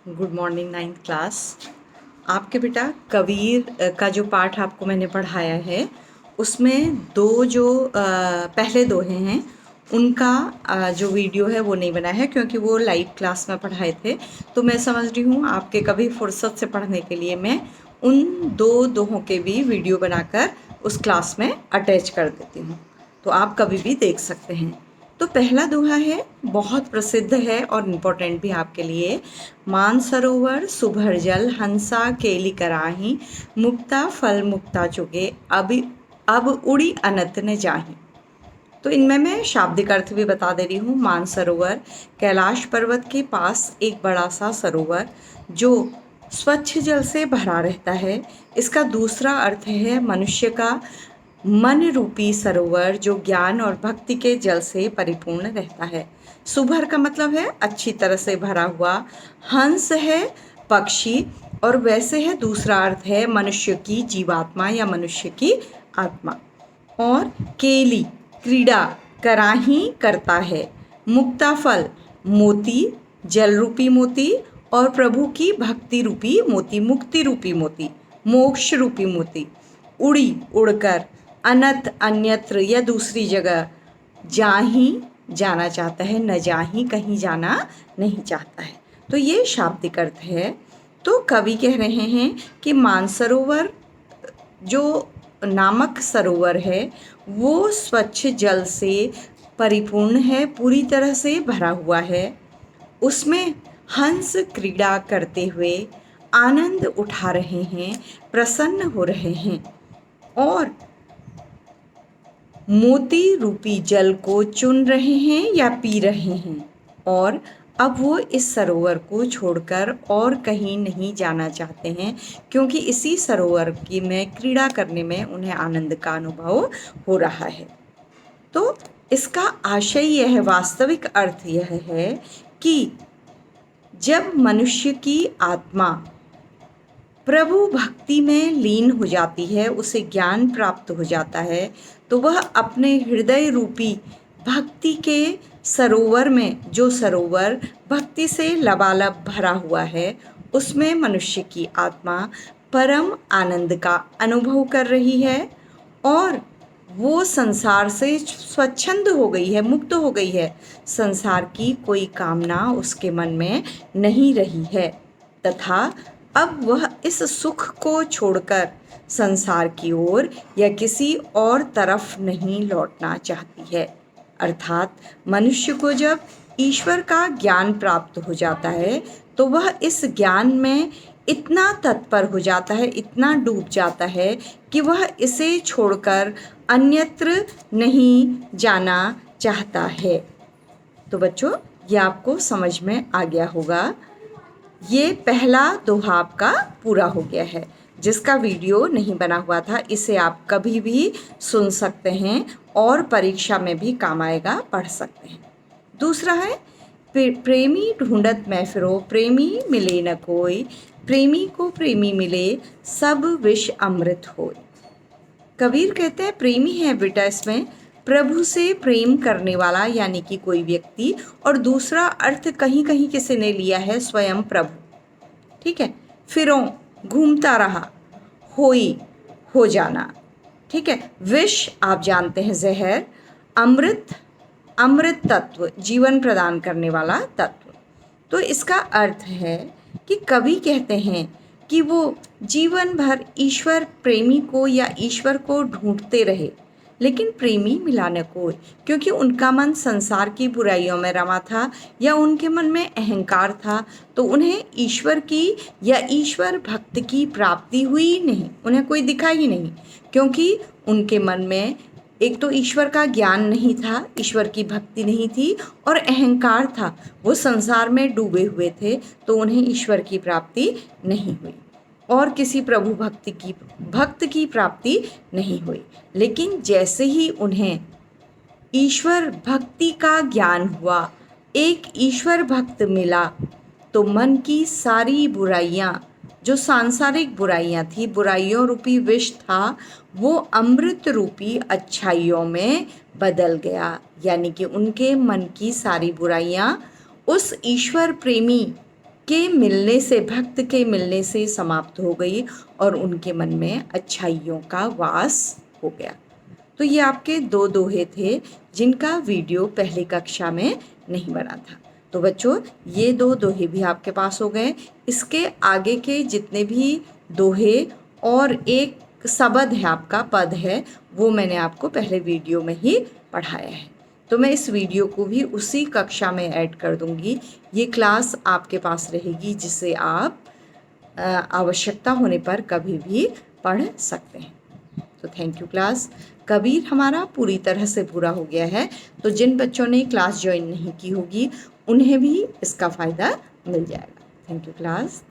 Good morning ninth class. आपके बेटा कबीर का जो पाठ आपको मैंने पढ़ाया है उसमें दो जो पहले दोहे हैं उनका जो वीडियो है वो नहीं बना है क्योंकि वो लाइव क्लास में पढ़ाए थे। तो मैं समझ रही हूँ आपके कभी फुर्सत से पढ़ने के लिए मैं उन दो दोहों के भी वीडियो बनाकर उस क्लास में अटैच कर देती हूँ, तो आप कभी भी देख सकते हैं। तो पहला दोहा है, बहुत प्रसिद्ध है और इम्पोर्टेंट भी आपके लिए। मानसरोवर सुभर जल हंसा केली कराही, मुक्ता फल मुक्ता चुगे अब उड़ी अनंत न जाही। तो इनमें मैं शाब्दिक अर्थ भी बता दे रही हूँ। मानसरोवर कैलाश पर्वत के पास एक बड़ा सा सरोवर जो स्वच्छ जल से भरा रहता है। इसका दूसरा अर्थ है मनुष्य का मन रूपी सरोवर जो ज्ञान और भक्ति के जल से परिपूर्ण रहता है। सुभर का मतलब है अच्छी तरह से भरा हुआ। हंस है पक्षी, और वैसे है दूसरा अर्थ है मनुष्य की जीवात्मा या मनुष्य की आत्मा। और केली क्रीड़ा कराही करता है। मुक्ता फल मोती, जल रूपी मोती, और प्रभु की भक्ति रूपी मोती, मुक्ति रूपी मोती, मोक्ष रूपी मोती। उड़ी उड़कर, अनत अन्यत्र या दूसरी जगह, जाही जाना चाहता है, न जाही कहीं जाना नहीं चाहता है। तो ये शाब्दिक अर्थ है। तो कवि कह रहे हैं कि मानसरोवर जो नामक सरोवर है वो स्वच्छ जल से परिपूर्ण है, पूरी तरह से भरा हुआ है। उसमें हंस क्रीड़ा करते हुए आनंद उठा रहे हैं, प्रसन्न हो रहे हैं, और मोती रूपी जल को चुन रहे हैं या पी रहे हैं। और अब वो इस सरोवर को छोड़कर और कहीं नहीं जाना चाहते हैं क्योंकि इसी सरोवर की में क्रीड़ा करने में उन्हें आनंद का अनुभव हो रहा है। तो इसका आशय यह है, वास्तविक अर्थ यह है कि जब मनुष्य की आत्मा प्रभु भक्ति में लीन हो जाती है, उसे ज्ञान प्राप्त हो जाता है, तो वह अपने हृदय रूपी भक्ति के सरोवर में, जो सरोवर भक्ति से लबालब भरा हुआ है, उसमें मनुष्य की आत्मा परम आनंद का अनुभव कर रही है और वो संसार से स्वच्छंद हो गई है, मुक्त हो गई है। संसार की कोई कामना उसके मन में नहीं रही है तथा अब वह इस सुख को छोड़कर संसार की ओर या किसी और तरफ नहीं लौटना चाहती है। अर्थात मनुष्य को जब ईश्वर का ज्ञान प्राप्त हो जाता है तो वह इस ज्ञान में इतना तत्पर हो जाता है, इतना डूब जाता है कि वह इसे छोड़कर अन्यत्र नहीं जाना चाहता है। तो बच्चों, ये आपको समझ में आ गया होगा। ये पहला दोहा आपका पूरा हो गया है। जिसका वीडियो नहीं बना हुआ था इसे आप कभी भी सुन सकते हैं और परीक्षा में भी काम आएगा, पढ़ सकते हैं। दूसरा है, प्रेमी ढूंढत मैं फिरो, प्रेमी मिले न कोई, प्रेमी को प्रेमी मिले, सब विष अमृत होय। कबीर कहते हैं प्रेमी है बेटा इसमें प्रभु से प्रेम करने वाला यानी कि कोई व्यक्ति, और दूसरा अर्थ कहीं कहीं किसी ने लिया है स्वयं प्रभु। ठीक है, फिरों घूमता रहा, होई हो जाना। ठीक है, विष आप जानते हैं जहर, अमृत अमृत तत्व, जीवन प्रदान करने वाला तत्व। तो इसका अर्थ है कि कवि कहते हैं कि वो जीवन भर ईश्वर प्रेमी को या ईश्वर को ढूंढते रहे लेकिन प्रेमी मिला न कोई, क्योंकि उनका मन संसार की बुराइयों में रमा था या उनके मन में अहंकार था, तो उन्हें ईश्वर की या ईश्वर भक्त की प्राप्ति हुई नहीं, उन्हें कोई दिखा ही नहीं, क्योंकि उनके मन में एक तो ईश्वर का ज्ञान नहीं था, ईश्वर की भक्ति नहीं थी और अहंकार था। वो संसार में डूबे हुए थे, तो उन्हें ईश्वर की प्राप्ति नहीं हुई और किसी प्रभु भक्त की प्राप्ति नहीं हुई। लेकिन जैसे ही उन्हें ईश्वर भक्ति का ज्ञान हुआ, एक ईश्वर भक्त मिला, तो मन की सारी बुराइयां, जो सांसारिक बुराइयां थी, बुराइयों रूपी विष था, वो अमृत रूपी अच्छाइयों में बदल गया। यानी कि उनके मन की सारी बुराइयां उस ईश्वर प्रेमी के मिलने से, भक्त के मिलने से समाप्त हो गई और उनके मन में अच्छाइयों का वास हो गया। तो ये आपके 2 दोहे थे जिनका वीडियो पहली कक्षा में नहीं बना था। तो बच्चों, ये 2 दोहे भी आपके पास हो गए। इसके आगे के जितने भी दोहे और एक शब्द है, आपका पद है, वो मैंने आपको पहले वीडियो में ही पढ़ाया है। तो मैं इस वीडियो को भी उसी कक्षा में ऐड कर दूंगी। ये क्लास आपके पास रहेगी जिसे आप आवश्यकता होने पर कभी भी पढ़ सकते हैं। तो थैंक यू क्लास। कबीर हमारा पूरी तरह से पूरा हो गया है। तो जिन बच्चों ने क्लास ज्वाइन नहीं की होगी उन्हें भी इसका फ़ायदा मिल जाएगा। Thank you class.